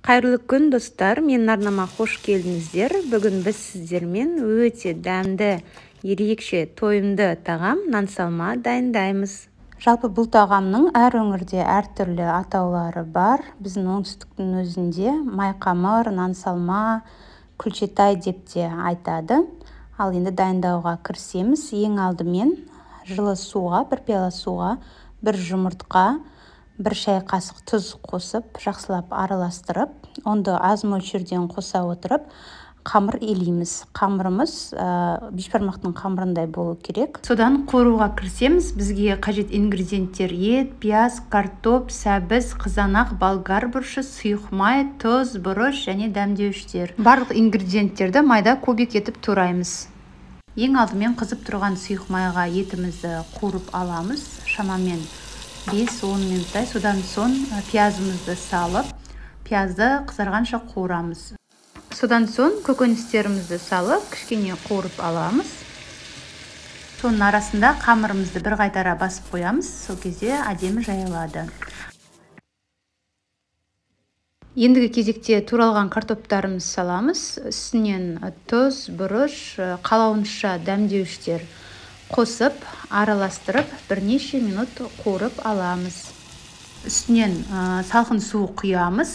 Қайырлы күн достар, менің арнама қош келдіңіздер. Бүгін біз сіздермен өте дәмді, ерекше, тойымды тағам нан салма дайындаймыз. Жалпы бұл тағамның әр өңірде әртүрлі атаулары бар. Біздің оңтүстіктің өзінде майқамыр, нан салма, күлшетай деп те айтады. Ал енді дайындауға кірісеміз. Ең алдымен жылы суға, бір пиала суға, бір жұмыртқа, бір шай қасық тұз қосып, жақсылап араластырып, онды аз мөлшерден қоса отырып, қамыр илейміз. Қамырымыз бешбармақтың қамырындай болу керек. Содан қуыруға кірісеміз. Бізге қажет ингредиенттер: ет, пияз, картоп, сәбіз, қызанақ, болгар бұрышы, сұйық май, тұз, бұрыш және дәмдеуіштер. Барлық ингредиенттерді майда кубик етіп тураймыз. Ең алдымен қызып тұрған сұйық майға етімізді қуырып аламыз. Шамамен 5-10 минуттай. Содан соң пиязымызды салып, пиязды қызарғанша қуырамыз. Содан соң көкөністерімізді салып, кішкене қуырып аламыз. Соның арасында қамырымызды бір қайтара басып қоямыз. Сол кезде әдемі жайылады. Ендігі кезекте туралған картоптарымызды саламыз. Үстінен тұз, бұрыш, қалауынша дәмдеуіштер қосып, араластырып, бірнеше минут қуырып аламыз. Үстінен салқын су құямыз.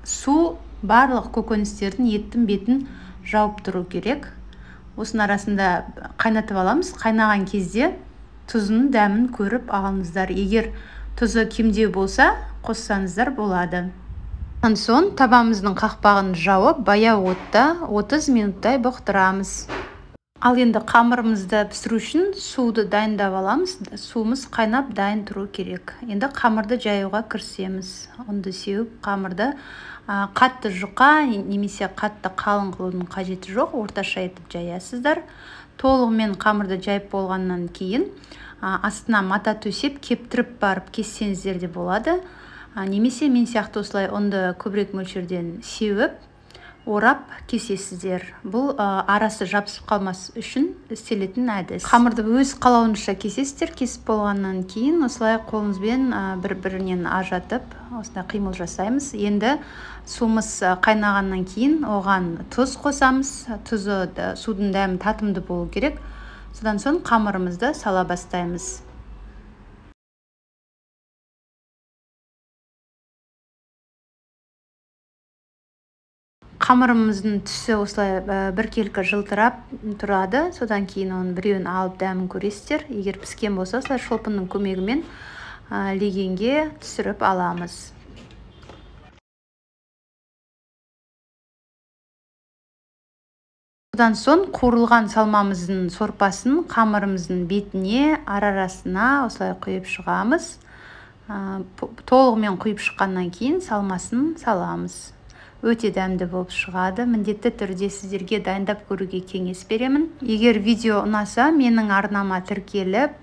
Су барлық көкөністердің еттің бетін жауып тұру керек. Осының арасында қайнатып аламыз. Қайнаған кезде тұзының дәмін көріп алыңыздар. Егер тұзы кемдеу болса, қоссаңыздар болады. Содан соң табамыздың қақпағын жауып, баяу отта 30 минуттай бұқтырамыз. Ал енді қамырымызды пісіру үшін суды дайындап аламыз. Суымыз қайнап дайын тұру керек. Енді қамырды жаюға кірісеміз. Онды сеуіп, қамырды қатты жұқа немесе қатты қалың қылудың қажеті жоқ. Орташа етіп жаясыздар. Толығымен қамырды жайып болғаннан кейін астына мата төсеп, кептіріп барып кессеңіздер де болады. Немесе мен сияқты осылай онды көбірек мөлшерден сеуіп, орап кесесіздер. Бұл арасы жабысып қалмас үшін істелетін әдіс. Қамырды өз қалауынша кесесіздер. Кесіп болғаннан кейін осылай қолымызбен бір-бірінен ажыратып, осындай қимыл жасаймыз. Енді суымыз қайнағаннан кейін оған тұз қосамыз. Тұзы судың дәмі татымды болу керек. Содан соң қамырымызды сала бастаймыз. Қамырымыздың түсі осылай біркелкі жылтырап тұрады. Содан кейін оның біреуін алып дәмін көресіздер. Егер піскен болса, осылай шолпынның көмегімен легенге түсіріп аламыз. Содан соң қуырылған салмамыздың сорпасын қамырымыздың бетіне, арасына осылай құйып шығамыз. Толығымен құйып шыққаннан кейін салмасын саламыз. Өте дәмді болып шығады. Міндетті түрде сіздерге дайындап көруге кеңес беремін. Егер видео ұнаса, менің арнама тіркеліп,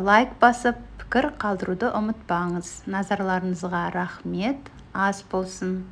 лайк басып, пікір қалдыруды ұмытпаңыз. Назарларыңызға рахмет. Ас болсын.